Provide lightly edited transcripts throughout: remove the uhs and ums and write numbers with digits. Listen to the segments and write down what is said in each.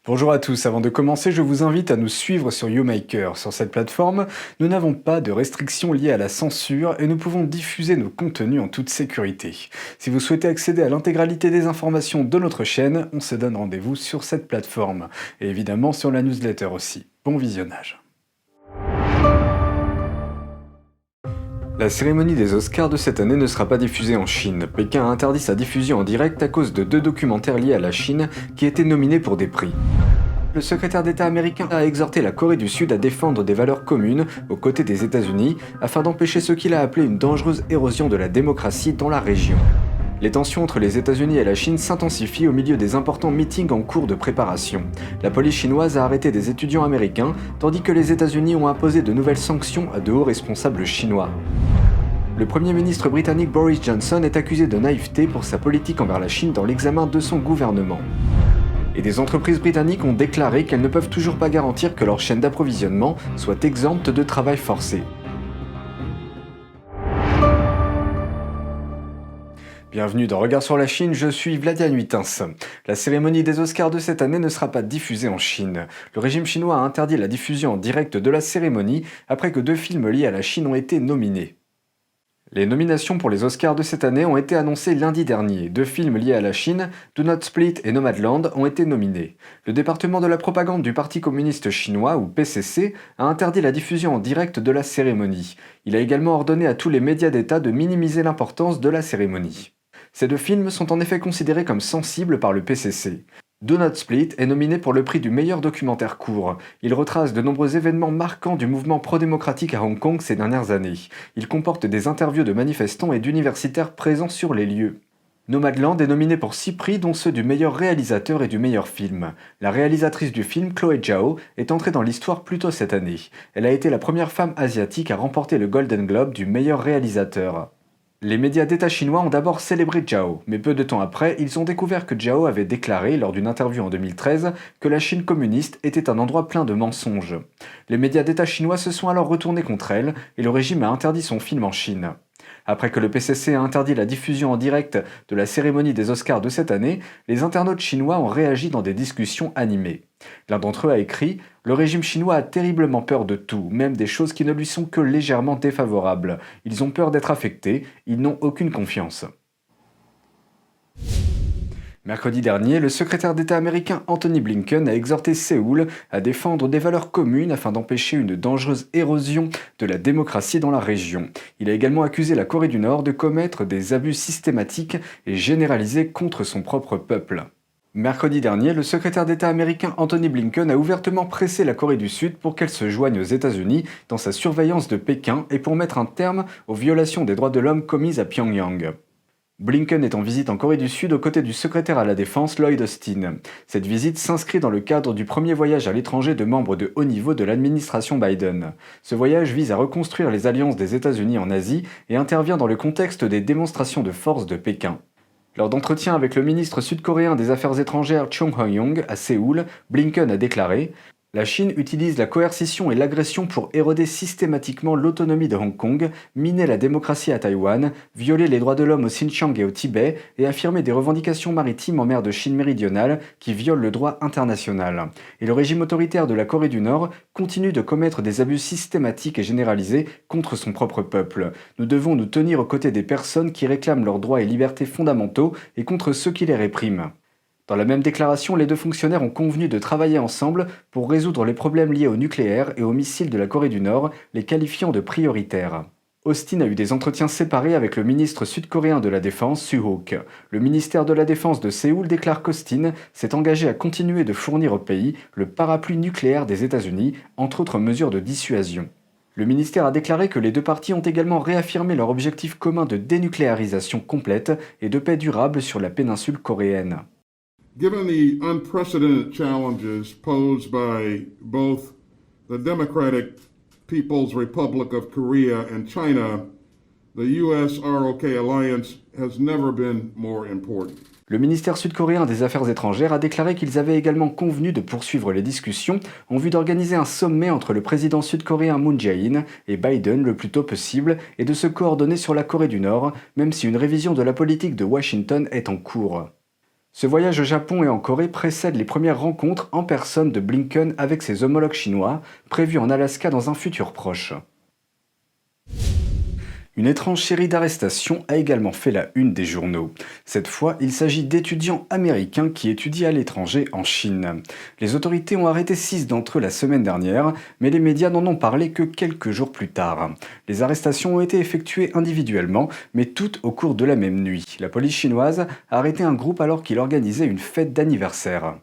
Bonjour à tous, avant de commencer, je vous invite à nous suivre sur YouMaker. Sur cette plateforme, nous n'avons pas de restrictions liées à la censure et nous pouvons diffuser nos contenus en toute sécurité. Si vous souhaitez accéder à l'intégralité des informations de notre chaîne, on se donne rendez-vous sur cette plateforme et évidemment sur la newsletter aussi. Bon visionnage. La cérémonie des Oscars de cette année ne sera pas diffusée en Chine. Pékin a interdit sa diffusion en direct à cause de 2 documentaires liés à la Chine qui étaient nominés pour des prix. Le secrétaire d'État américain a exhorté la Corée du Sud à défendre des valeurs communes aux côtés des États-Unis afin d'empêcher ce qu'il a appelé une dangereuse érosion de la démocratie dans la région. Les tensions entre les États-Unis et la Chine s'intensifient au milieu des importants meetings en cours de préparation. La police chinoise a arrêté des étudiants américains, tandis que les États-Unis ont imposé de nouvelles sanctions à de hauts responsables chinois. Le Premier ministre britannique Boris Johnson est accusé de naïveté pour sa politique envers la Chine dans l'examen de son gouvernement. Et des entreprises britanniques ont déclaré qu'elles ne peuvent toujours pas garantir que leur chaîne d'approvisionnement soit exempte de travail forcé. Bienvenue dans Regard sur la Chine, je suis Vladia Nuitins. La cérémonie des Oscars de cette année ne sera pas diffusée en Chine. Le régime chinois a interdit la diffusion en direct de la cérémonie après que 2 films liés à la Chine ont été nominés. Les nominations pour les Oscars de cette année ont été annoncées lundi dernier. 2 films liés à la Chine, Do Not Split et Nomadland, ont été nominés. Le département de la propagande du Parti communiste chinois, ou PCC, a interdit la diffusion en direct de la cérémonie. Il a également ordonné à tous les médias d'État de minimiser l'importance de la cérémonie. Ces 2 films sont en effet considérés comme sensibles par le PCC. Do Not Split est nominé pour le prix du meilleur documentaire court. Il retrace de nombreux événements marquants du mouvement pro-démocratique à Hong Kong ces dernières années. Il comporte des interviews de manifestants et d'universitaires présents sur les lieux. Nomadland est nominé pour 6 prix dont ceux du meilleur réalisateur et du meilleur film. La réalisatrice du film, Chloé Zhao, est entrée dans l'histoire plus tôt cette année. Elle a été la première femme asiatique à remporter le Golden Globe du meilleur réalisateur. Les médias d'État chinois ont d'abord célébré Zhao, mais peu de temps après, ils ont découvert que Zhao avait déclaré, lors d'une interview en 2013, que la Chine communiste était un endroit plein de mensonges. Les médias d'État chinois se sont alors retournés contre elle, et le régime a interdit son film en Chine. Après que le PCC a interdit la diffusion en direct de la cérémonie des Oscars de cette année, les internautes chinois ont réagi dans des discussions animées. L'un d'entre eux a écrit « Le régime chinois a terriblement peur de tout, même des choses qui ne lui sont que légèrement défavorables. Ils ont peur d'être affectés, ils n'ont aucune confiance. » Mercredi dernier, le secrétaire d'État américain Antony Blinken a exhorté Séoul à défendre des valeurs communes afin d'empêcher une dangereuse érosion de la démocratie dans la région. Il a également accusé la Corée du Nord de commettre des abus systématiques et généralisés contre son propre peuple. Mercredi dernier, le secrétaire d'État américain Antony Blinken a ouvertement pressé la Corée du Sud pour qu'elle se joigne aux États-Unis dans sa surveillance de Pékin et pour mettre un terme aux violations des droits de l'homme commises à Pyongyang. Blinken est en visite en Corée du Sud aux côtés du secrétaire à la Défense Lloyd Austin. Cette visite s'inscrit dans le cadre du premier voyage à l'étranger de membres de haut niveau de l'administration Biden. Ce voyage vise à reconstruire les alliances des États-Unis en Asie et intervient dans le contexte des démonstrations de force de Pékin. Lors d'entretiens avec le ministre sud-coréen des Affaires étrangères Chung Ho-young à Séoul, Blinken a déclaré « La Chine utilise la coercition et l'agression pour éroder systématiquement l'autonomie de Hong Kong, miner la démocratie à Taïwan, violer les droits de l'homme au Xinjiang et au Tibet et affirmer des revendications maritimes en mer de Chine méridionale qui violent le droit international. Et le régime autoritaire de la Corée du Nord continue de commettre des abus systématiques et généralisés contre son propre peuple. Nous devons nous tenir aux côtés des personnes qui réclament leurs droits et libertés fondamentaux et contre ceux qui les répriment. » Dans la même déclaration, les 2 fonctionnaires ont convenu de travailler ensemble pour résoudre les problèmes liés au nucléaire et aux missiles de la Corée du Nord, les qualifiant de prioritaires. Austin a eu des entretiens séparés avec le ministre sud-coréen de la Défense, Suh-hook. Le ministère de la Défense de Séoul déclare qu'Austin s'est engagé à continuer de fournir au pays le parapluie nucléaire des États-Unis, entre autres mesures de dissuasion. Le ministère a déclaré que les 2 parties ont également réaffirmé leur objectif commun de dénucléarisation complète et de paix durable sur la péninsule coréenne. Given the unprecedented challenges posed by both the Democratic People's Republic of Korea and China, the US-ROK alliance has never been more important. Le ministère sud-coréen des Affaires étrangères a déclaré qu'ils avaient également convenu de poursuivre les discussions en vue d'organiser un sommet entre le président sud-coréen Moon Jae-in et Biden le plus tôt possible et de se coordonner sur la Corée du Nord, même si une révision de la politique de Washington est en cours. Ce voyage au Japon et en Corée précède les premières rencontres en personne de Blinken avec ses homologues chinois, prévues en Alaska dans un futur proche. Une étrange série d'arrestations a également fait la une des journaux. Cette fois, il s'agit d'étudiants américains qui étudient à l'étranger en Chine. Les autorités ont arrêté 6 d'entre eux la semaine dernière, mais les médias n'en ont parlé que quelques jours plus tard. Les arrestations ont été effectuées individuellement, mais toutes au cours de la même nuit. La police chinoise a arrêté un groupe alors qu'il organisait une fête d'anniversaire.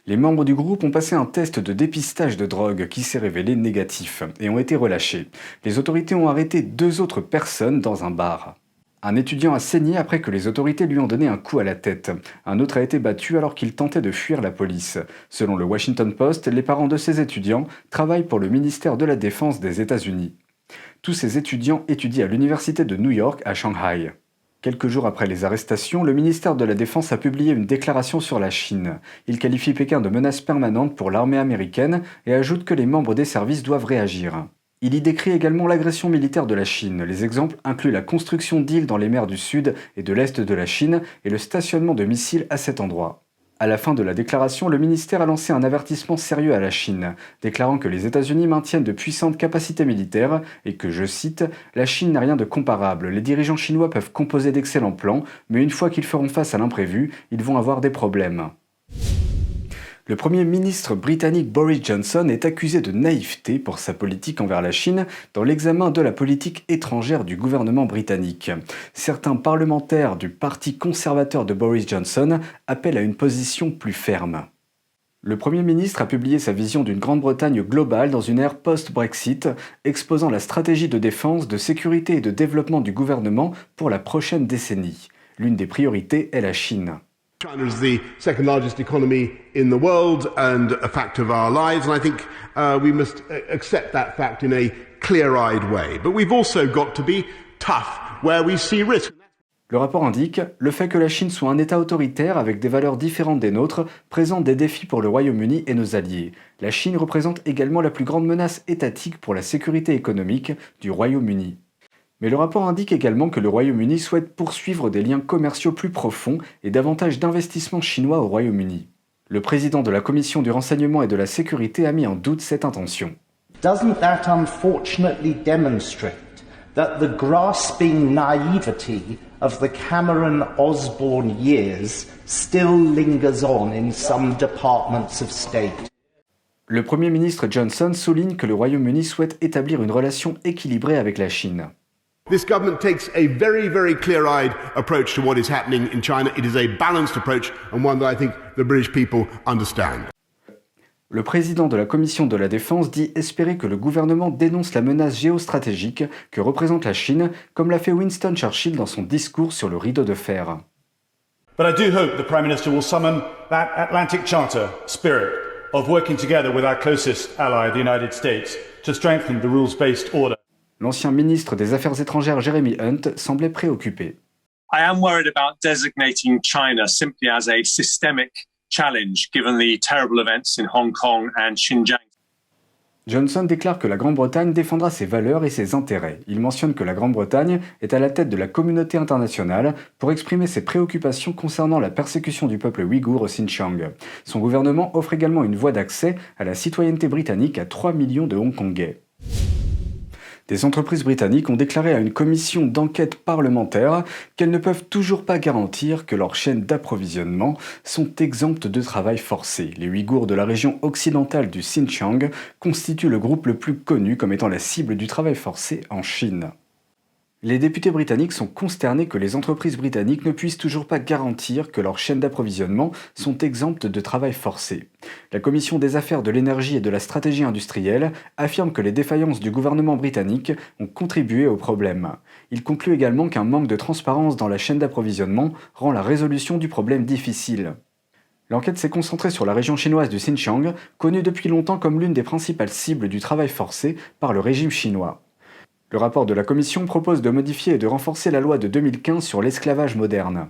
Les membres du groupe ont passé un test de dépistage de drogue qui s'est révélé négatif et ont été relâchés. Les autorités ont arrêté 2 autres personnes dans un bar. Un étudiant a saigné après que les autorités lui ont donné un coup à la tête. Un autre a été battu alors qu'il tentait de fuir la police. Selon le Washington Post, les parents de ces étudiants travaillent pour le ministère de la Défense des États-Unis. Tous ces étudiants étudient à l'université de New York à Shanghai. Quelques jours après les arrestations, le ministère de la Défense a publié une déclaration sur la Chine. Il qualifie Pékin de menace permanente pour l'armée américaine et ajoute que les membres des services doivent réagir. Il y décrit également l'agression militaire de la Chine. Les exemples incluent la construction d'îles dans les mers du sud et de l'est de la Chine et le stationnement de missiles à cet endroit. À la fin de la déclaration, le ministère a lancé un avertissement sérieux à la Chine, déclarant que les États-Unis maintiennent de puissantes capacités militaires et que, je cite, « La Chine n'a rien de comparable. Les dirigeants chinois peuvent composer d'excellents plans, mais une fois qu'ils feront face à l'imprévu, ils vont avoir des problèmes. » Le Premier ministre britannique Boris Johnson est accusé de naïveté pour sa politique envers la Chine dans l'examen de la politique étrangère du gouvernement britannique. Certains parlementaires du parti conservateur de Boris Johnson appellent à une position plus ferme. Le Premier ministre a publié sa vision d'une Grande-Bretagne globale dans une ère post-Brexit, exposant la stratégie de défense, de sécurité et de développement du gouvernement pour la prochaine décennie. L'une des priorités est la Chine. China is the second largest economy in the world and a fact of our lives, and I think we must accept that fact in a clear-eyed way. But we've also got to be tough where we see risk. Le rapport indique « Le fait que la Chine soit un État autoritaire avec des valeurs différentes des nôtres présente des défis pour le Royaume-Uni et nos alliés. La Chine représente également la plus grande menace étatique pour la sécurité économique du Royaume-Uni. » Mais le rapport indique également que le Royaume-Uni souhaite poursuivre des liens commerciaux plus profonds et davantage d'investissements chinois au Royaume-Uni. Le président de la Commission du renseignement et de la sécurité a mis en doute cette intention. Doesn't that unfortunately demonstrate that the grasping naivety of the Cameron-Osborne years still lingers on in some departments of state? Le Premier ministre Johnson souligne que le Royaume-Uni souhaite établir une relation équilibrée avec la Chine. This government takes a very, very clear-eyed approach to what is happening in China. It is a balanced approach and one that I think the British people understand. Le président de la Commission de la Défense dit espérer que le gouvernement dénonce la menace géostratégique que représente la Chine, comme l'a fait Winston Churchill dans son discours sur le rideau de fer. But I do hope the Prime Minister will summon that Atlantic Charter spirit of working together with our closest ally, the United States, to strengthen the rules-based order. L'ancien ministre des Affaires étrangères Jeremy Hunt semblait préoccupé. I am worried about designating China simply as a systemic challenge given the terrible events in Hong Kong and Xinjiang. Johnson déclare que la Grande-Bretagne défendra ses valeurs et ses intérêts. Il mentionne que la Grande-Bretagne est à la tête de la communauté internationale pour exprimer ses préoccupations concernant la persécution du peuple ouïghour au Xinjiang. Son gouvernement offre également une voie d'accès à la citoyenneté britannique à 3 millions de Hongkongais. Des entreprises britanniques ont déclaré à une commission d'enquête parlementaire qu'elles ne peuvent toujours pas garantir que leurs chaînes d'approvisionnement sont exemptes de travail forcé. Les Ouïghours de la région occidentale du Xinjiang constituent le groupe le plus connu comme étant la cible du travail forcé en Chine. Les députés britanniques sont consternés que les entreprises britanniques ne puissent toujours pas garantir que leurs chaînes d'approvisionnement sont exemptes de travail forcé. La Commission des affaires de l'énergie et de la stratégie industrielle affirme que les défaillances du gouvernement britannique ont contribué au problème. Il conclut également qu'un manque de transparence dans la chaîne d'approvisionnement rend la résolution du problème difficile. L'enquête s'est concentrée sur la région chinoise du Xinjiang, connue depuis longtemps comme l'une des principales cibles du travail forcé par le régime chinois. Le rapport de la Commission propose de modifier et de renforcer la loi de 2015 sur l'esclavage moderne.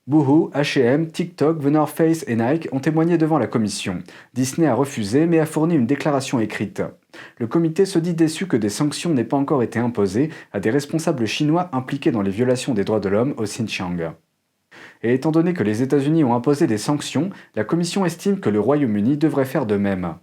Boohoo, H&M, TikTok, The North Face et Nike ont témoigné devant la Commission. Disney a refusé mais a fourni une déclaration écrite. Le comité se dit déçu que des sanctions n'aient pas encore été imposées à des responsables chinois impliqués dans les violations des droits de l'homme au Xinjiang. Et étant donné que les États-Unis ont imposé des sanctions, la Commission estime que le Royaume-Uni devrait faire de même.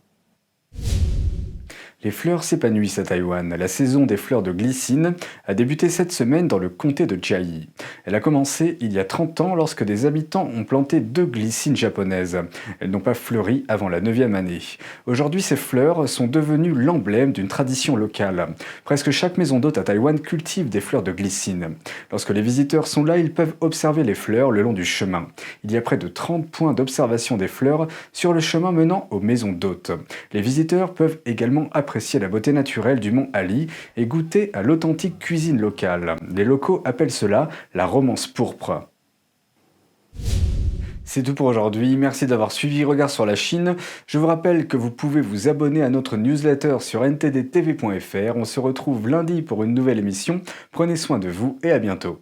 Les fleurs s'épanouissent à Taïwan. La saison des fleurs de glycine a débuté cette semaine dans le comté de Chiayi. Elle a commencé il y a 30 ans lorsque des habitants ont planté 2 glycines japonaises. Elles n'ont pas fleuri avant la 9e année. Aujourd'hui, ces fleurs sont devenues l'emblème d'une tradition locale. Presque chaque maison d'hôte à Taïwan cultive des fleurs de glycine. Lorsque les visiteurs sont là, ils peuvent observer les fleurs le long du chemin. Il y a près de 30 points d'observation des fleurs sur le chemin menant aux maisons d'hôtes. Les visiteurs peuvent également apprécier la beauté naturelle du mont Ali et goûter à l'authentique cuisine locale. Les locaux appellent cela la romance pourpre. C'est tout pour aujourd'hui, merci d'avoir suivi Regard sur la Chine. Je vous rappelle que vous pouvez vous abonner à notre newsletter sur ntdtv.fr. On se retrouve lundi pour une nouvelle émission. Prenez soin de vous et à bientôt.